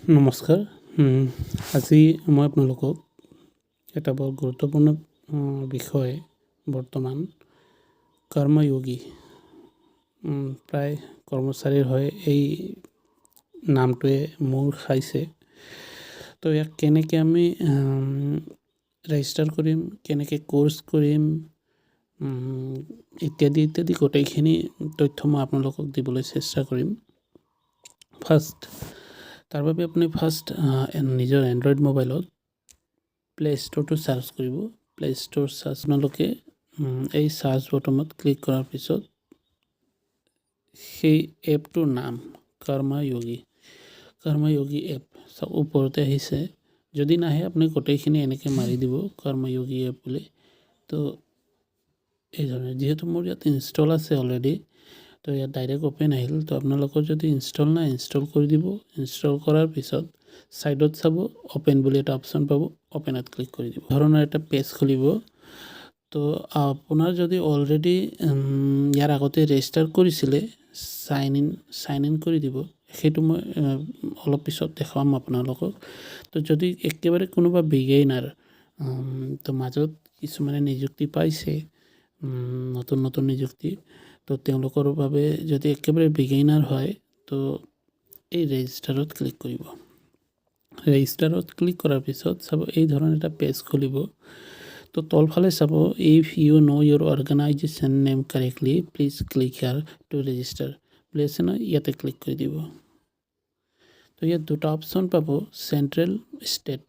নমস্কাৰ। আজি মই আপোনালোকক এটা বৰ গুৰুত্বপূৰ্ণ বিষয় বৰ্তমান কৰ্ময়োগী প্ৰায় কৰ্মচাৰীৰ হয় এই নামটোৱে মূৰ খাইছে। তো ইয়াক কেনেকৈ আমি ৰেজিষ্টাৰ কৰিম, কেনেকৈ কোৰ্চ কৰিম, ইত্যাদি ইত্যাদি গোটেইখিনি তথ্য মই আপোনালোকক দিবলৈ চেষ্টা কৰিম। তাৰ বাবে আপুনি নিজৰ এণ্ড্ৰইড মোবাইলত প্লে ষ্ট'ৰটো চাৰ্চ কৰিব। প্লে ষ্ট'ৰ চাৰ্চ আপোনালোকে এই চাৰ্চ বটনত ক্লিক কৰাৰ পিছত সেই এপটোৰ নাম কৰ্ময়োগী এপ ওপৰতে আহিছে। যদি নাহে আপুনি গোটেইখিনি এনেকৈ মাৰি দিব কৰ্ময়োগী এপ বুলি। তো এই ধৰণে যিহেতু মোৰ ইয়াত ইনষ্টল আছে অলৰেডি, তো ইয়াত ডাইৰেক্ট অ'পেন আহিল। তো আপোনালোকৰ যদি ইনষ্টল নাই, ইনষ্টল কৰি দিব। ইনষ্টল কৰাৰ পিছত ছাইডত চাব অ'পেন বুলি এটা অপশ্যন পাব, অ'পেনত ক্লিক কৰি দিব। ধৰণৰ এটা পেজ খুলিব। তো আপোনাৰ যদি অলৰেডি ইয়াৰ আগতে ৰেজিষ্টাৰ কৰিছিলে, চাইন ইন কৰি দিব। সেইটো মই অলপ পিছত দেখুৱাম আপোনালোকক। তো যদি একেবাৰে কোনোবা বিগিনাৰ তো মাজত কিছুমানে নিযুক্তি পাইছে, নতুন নিযুক্তি, তো তেওঁলোকৰ বাবে যদি একেবাৰে বিগিনাৰ হয় তো এই ৰেজিষ্টাৰত ক্লিক কৰিব। ৰেজিষ্টাৰত ক্লিক কৰাৰ পিছত চাব এই ধৰণৰ এটা পেজ খুলিব। তো তলফালে চাব if you know' your organisation name correctly please click here to register বুলি আছে ন, ইয়াতে ক্লিক কৰি দিব। তো ইয়াত দুটা অপশ্যন পাব, চেণ্ট্ৰেল, ষ্টেট।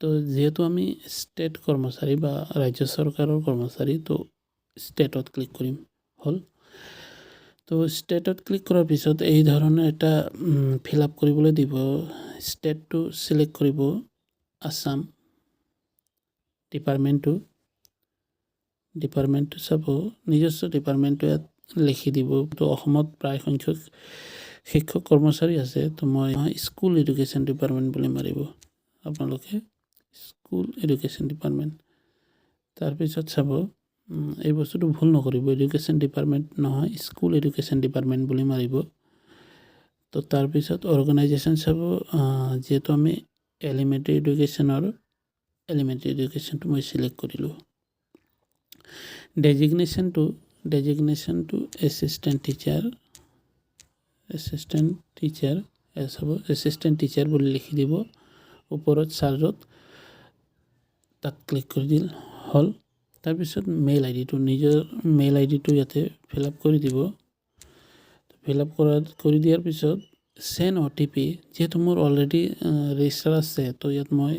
তো যিহেতু আমি ষ্টেট কৰ্মচাৰী বা ৰাজ্য চৰকাৰৰ কৰ্মচাৰী, তো ষ্টেটত ক্লিক কৰিম। হ'ল। তো ষ্টেটত ক্লিক কৰাৰ পিছত এই ধৰণৰ এটা ফিল আপ কৰিবলৈ দিব। ষ্টেটটো চিলেক্ট কৰিব, আছাম। ডিপাৰ্টমেণ্টটো চাব, নিজস্ব ডিপাৰ্টমেণ্টটো ইয়াত লিখি দিব। তো অসমত প্ৰায় সংখ্যক শিক্ষক কৰ্মচাৰী আছে। তো মই স্কুল এডুকেশ্যন ডিপাৰ্টমেণ্ট বুলি মাৰিব আপোনালোকে, স্কুল এডুকেশ্যন ডিপাৰ্টমেণ্ট। তাৰপিছত চাব এই বস্তুটো ভুল নকৰিব, এডুকেশ্যন ডিপাৰ্টমেণ্ট নহয়, স্কুল এডুকেশ্যন ডিপাৰ্টমেণ্ট বুলি মাৰিব। তো তাৰপিছত অৰ্গেনাইজেশ্যন চাব, যিহেতু আমি এলিমেণ্টাৰী এডুকেশ্যনটো মই চিলেক্ট কৰিলোঁ। ডেজিগনেশ্যনটো এছিষ্টেণ্ট টিচাৰ বুলি লিখি দিব ওপৰত চাৰ্জত, তাত ক্লিক কৰি দিল। হ'ল। তাৰপিছত মেইল আইডিটো, নিজৰ মেইল আইডিটো ইয়াতে ফিল আপ কৰি দিব। ফিল আপ কৰি দিয়াৰ পিছত চেণ্ড OTP, যিহেতু মোৰ অলৰেডি ৰেজিষ্টাৰ আছে, তো ইয়াত মই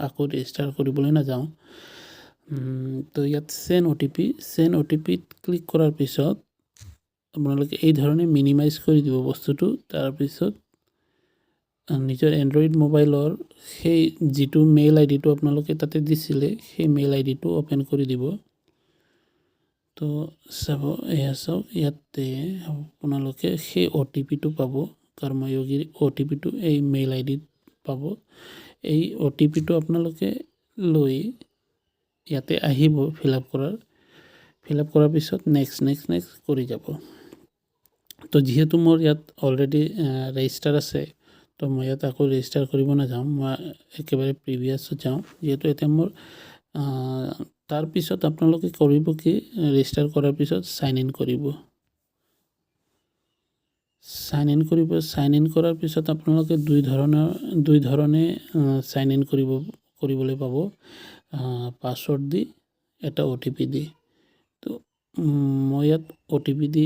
আকৌ ৰেজিষ্টাৰ কৰিবলৈ নাযাওঁ। তো ইয়াত চেণ্ড OTPত ক্লিক কৰাৰ পিছত আপোনালোকে এই ধৰণে মিনিমাইজ কৰি দিব বস্তুটো। তাৰপিছত নিজৰ এণ্ড্ৰইড মোবাইলৰ সেই যিটো মেইল আইডিটো আপোনালোকে তাতে দিছিলে, সেই মেইল আইডিটো অ'পেন কৰি দিব। তো চাব, এয়া চাওক, ইয়াতে আপোনালোকে সেই OTPটো পাব, কৰ্ময়োগীৰ OTPটো এই মেইল আইডিত পাব। এই OTPটো আপোনালোকে লৈ ইয়াতে আহিব ফিল আপ কৰাৰ পিছত নেক্সট কৰি যাব। তো যিহেতু মোৰ ইয়াত অলৰেডি ৰেজিষ্টাৰ আছে, তো মই ইয়াত আকৌ ৰেজিষ্টাৰ কৰিব নাযাওঁ, মই একেবাৰে প্ৰিভিয়াছত যাওঁ। যিহেতু এতিয়া মোৰ তাৰপিছত আপোনালোকে কৰিব কি, ৰেজিষ্টাৰ কৰাৰ পিছত চাইন ইন কৰিব। চাইন ইন কৰাৰ পিছত আপোনালোকে দুই ধৰণে চাইন ইন কৰিবলৈ পাব, পাছৱৰ্ড দি, এটা OTP দি। তো মই ইয়াত OTP দি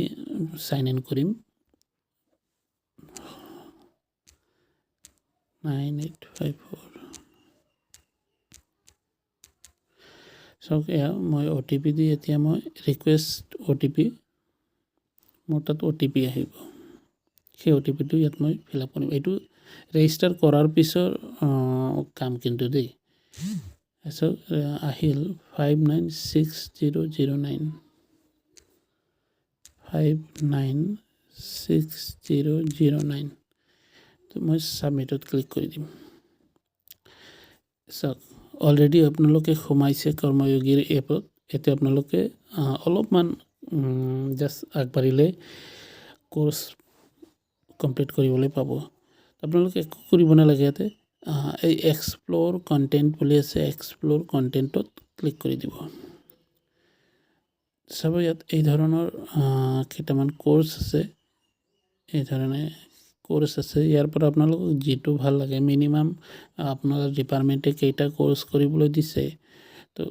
চাইন ইন কৰিম। 9854 চাওক, এয়া মই OTP দি এতিয়া মই ৰিকুৱেষ্ট OTP, মোৰ তাত OTP আহিব। সেই OTPটো ইয়াত মই ফিল আপ কৰিম। এইটো ৰেজিষ্টাৰ কৰাৰ পিছৰ কাম কিন্তু দেই। চাওক আহিল 596009 596009। তো মই ছাবমিটত ক্লিক কৰি দিম। চাওক অলৰেডি আপোনালোকে সোমাইছে কৰ্ময়োগীৰ এপত। এতিয়া আপোনালোকে অলপমান জাষ্ট আগবাঢ়িলে কোৰ্চ কমপ্লিট কৰিবলৈ পাব। আপোনালোকে একো কৰিব নালাগে ইয়াতে এই এক্সপ্ল'ৰ কণ্টেণ্ট বুলি আছে এক্সপ্ল'ৰ কণ্টেণ্টত ক্লিক কৰি দিব চাব ইয়াত এই ধৰণৰ কেইটামান কোৰ্চ আছে এই ধৰণে কোৰ্চ আছে ইয়াৰ পৰা আপোনালোকক যিটো ভাল লাগে মিনিমাম আপোনাৰ ডিপাৰ্টমেণ্টে কেইটা কোৰ্চ কৰিবলৈ দিছে তো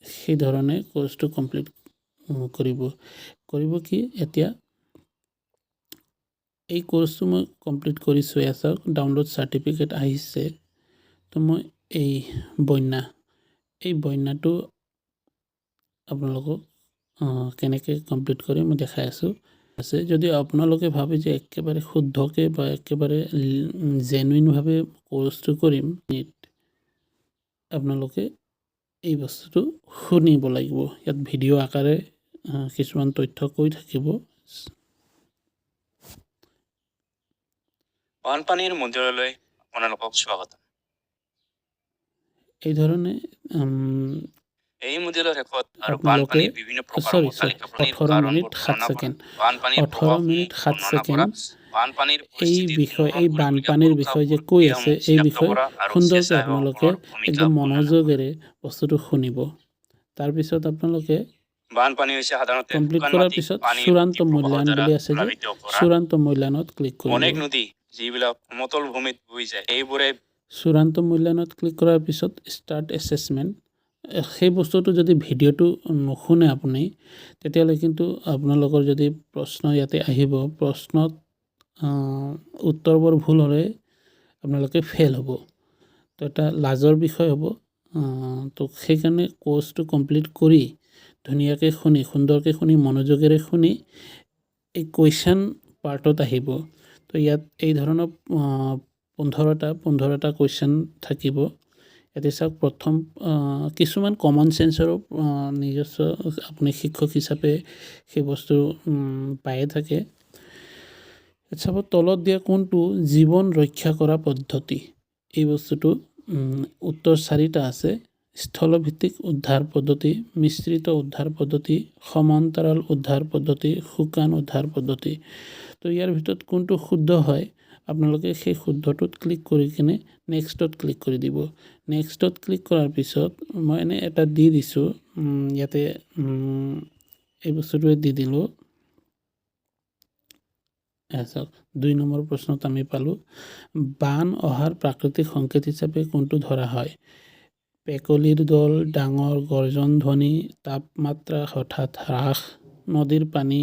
সেই ধৰণে কোৰ্চটো কমপ্লিট কৰিব কি এতিয়া এই কোৰ্চটো মই কমপ্লিট কৰিছোঁ চাওক ডাউনলোড চাৰ্টিফিকেট আহিছে তো মই এই বন্যাটো আপোনালোকক কেনেকৈ কমপ্লিট কৰি মই দেখাই আছোঁ আছে যদি আপোনালোকে ভাবে যে একেবাৰে শুদ্ধকৈ বা একেবাৰে জেনুইনভাৱে কোৰ্চটো কৰিম আপোনালোকে এই বস্তুটো শুনিব লাগিব ইয়াত ভিডিঅ' আকাৰে কিছুমান তথ্য কৈ থাকিব বানপানীৰ মন্দিৰলৈ আপোনালোকক স্বাগতম এই ধৰণে এই মন্দিৰৰ শেষত আৰু আপোনালোকে বানপানীৰ বিভিন্ন প্ৰকাৰৰ মথালিকাপ্ৰাণীৰ 18 মিনিট 7 ছেকেণ্ড বানপানীৰ 18 মিনিট 7 ছেকেণ্ড বানপানীৰ এই বিষয় এই বানপানীৰ বিষয়ে যে কৈ আছে এই বিষয়ে সুন্দৰকৈ আপোনালোকে একদম মনোযোগেৰে বস্তুটো শুনিব তাৰপিছত আপোনালোকে বানপানী হৈছে সাধাৰণতে কমপ্লিট কৰাৰ পিছত চূড়ান্ত মূল্যায়ন বুলি আছে যে চূড়ান্ত মূল্যায়নত ক্লিক কৰিব অনেক নদী যিবিলাক সমতল ভূমিত বৈ যায় এইবোৰে চূড়ান্ত মূল্যায়নত ক্লিক কৰাৰ পিছত ষ্টাৰ্ট এছেছমেণ্ট সেই বস্তুটো যদি ভিডিঅ'টো নুশুনে আপুনি তেতিয়াহ'লে কিন্তু আপোনালোকৰ যদি প্ৰশ্ন ইয়াতে আহিব প্ৰশ্নত উত্তৰবোৰ ভুল হ'লে আপোনালোকে ফেইল হ'ব তো এটা লাজৰ বিষয় হ'ব তো সেইকাৰণে কোৰ্চটো কমপ্লিট কৰি ধুনীয়াকৈ শুনি সুন্দৰকৈ শুনি মনোযোগেৰে শুনি এই কুৱেশ্যন পাৰ্টত আহিব তো ইয়াত এই ধৰণৰ 15টা কুৱেশ্যন থাকিব ইয়াতে চাওক প্ৰথম কিছুমান কমন চেন্সৰো নিজস্ব আপুনি শিক্ষক হিচাপে সেই বস্তু পায়ে থাকে চাব তলত দিয়া কোনটো জীৱন ৰক্ষা কৰা পদ্ধতি এই বস্তুটো উত্তৰ 4টা আছে স্থলভিত্তিক উদ্ধাৰ পদ্ধতি মিশ্ৰিত উদ্ধাৰ পদ্ধতি সমান্তৰাল উদ্ধাৰ পদ্ধতি শুকান উদ্ধাৰ পদ্ধতি তো ইয়াৰ ভিতৰত কোনটো শুদ্ধ হয় আপোনালোকে সেই শুদ্ধটোত ক্লিক কৰি কিনে নেক্সটত ক্লিক কৰি দিব নেক্সটত ক্লিক কৰাৰ পিছত মই এনে এটা দি দিছোঁ ইয়াতে এই বস্তুটোৱে দি দিলোঁ চাওক 2 নম্বৰ প্ৰশ্নত আমি পালোঁ বান অহাৰ প্ৰাকৃতিক সংকেত হিচাপে কোনটো ধৰা হয় পেকলিৰ দল ডাঙৰ গৰ্জন ধ্বনি তাপমাত্ৰা হঠাৎ হ্ৰাস নদীৰ পানী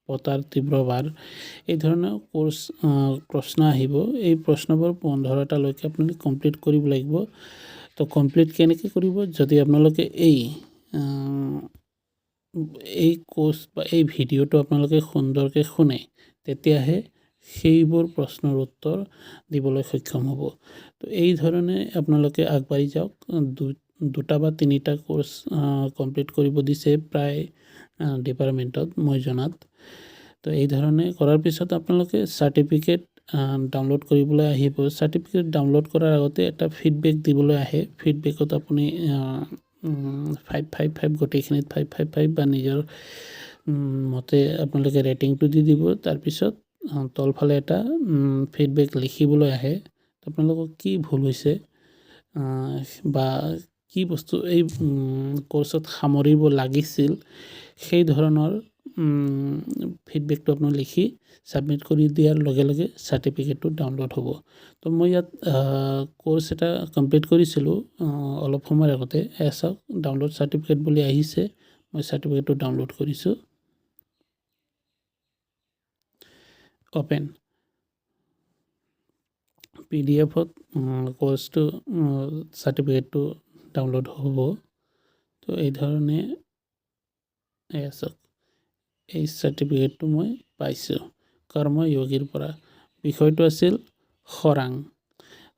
বতাৰ তীব্ৰ বাৰ এই ধৰণৰ প্ৰশ্ন আহিব এই প্ৰশ্নবোৰ 15টালৈকে আপোনালোকে কমপ্লিট কৰিব লাগিব তো কমপ্লিট কেনেকৈ কৰিব যদি আপোনালোকে এই কোৰ্চ বা এই ভিডিঅ'টো আপোনালোকে সুন্দৰকৈ শুনে তেতিয়াহে সেইবোৰ প্ৰশ্নৰ উত্তৰ দিবলৈ সক্ষম হ'ব তো এই ধৰণে আপোনালোকে আগবাঢ়ি যাওক 2টা বা 3টা কোৰ্চ কমপ্লিট কৰিব দিছে প্ৰায় ডিপাৰ্টমেণ্টত মই জনাত তো এই ধৰণে কৰাৰ পিছত আপোনালোকে চাৰ্টিফিকেট ডাউনলোড কৰিবলৈ আহিব চাৰ্টিফিকেট ডাউনলোড কৰাৰ আগতে এটা ফিডবেক দিবলৈ আহে ফিডবেকত আপুনি 555 গোটেইখিনিত 555 বা নিজৰ মতে আপোনালোকে ৰেটিংটো দি দিব তাৰপিছত তলফালে এটা ফিডবেক লিখিবলৈ আহে আপোনালোকৰ কি ভুল হৈছে বা কি বস্তু এই কোৰ্চত সামৰিব লাগিছিল সেই ধৰণৰ ফিডবেকটো আপুনি লিখি ছাবমিট কৰি দিয়াৰ লগে লগে চাৰ্টিফিকেটটো ডাউনলোড হ'ব তো মই ইয়াত কোৰ্চ এটা কমপ্লিট কৰিছিলোঁ অলপ সময়ৰ আগতে চাওক ডাউনলোড চাৰ্টিফিকেট বুলি আহিছে মই চাৰ্টিফিকেটটো ডাউনলোড কৰিছোঁ অপেন PDF-ত কোৰ্চটো চাৰ্টিফিকেটটো ডাউনলোড হ'ব তো এই ধৰণে চাওক এই চাৰ্টিফিকেটটো মই পাইছোঁ কৰ্ময়োগীৰ পৰা বিষয়টো আছিল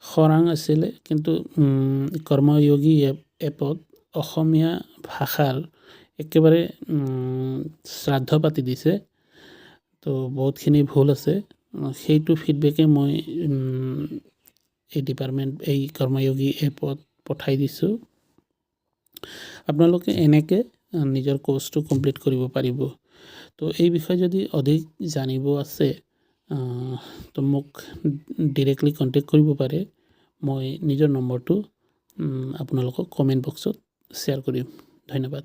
খৰাং আছিলে কিন্তু কৰ্ময়োগী এপত অসমীয়া ভাষাৰ একেবাৰে শ্ৰাদ্ধ পাতি দিছে তো বহুতখিনি ভুল আছে সেইটো ফিডবেকে মই এই এই কৰ্ময়োগী এপত পঠাই দিছোঁ আপোনালোকে এনেকৈ নিজৰ কোৰ্চটো কমপ্লিট কৰিব পাৰিব তো এই বিষয়ে যদি অধিক জানিব আছে তো মোক ডিৰেক্টলি কণ্টেক্ট কৰিব পাৰে মই নিজৰ নম্বৰটো আপোনালোকক কমেণ্ট বক্সত শ্বেয়াৰ কৰিম ধন্যবাদ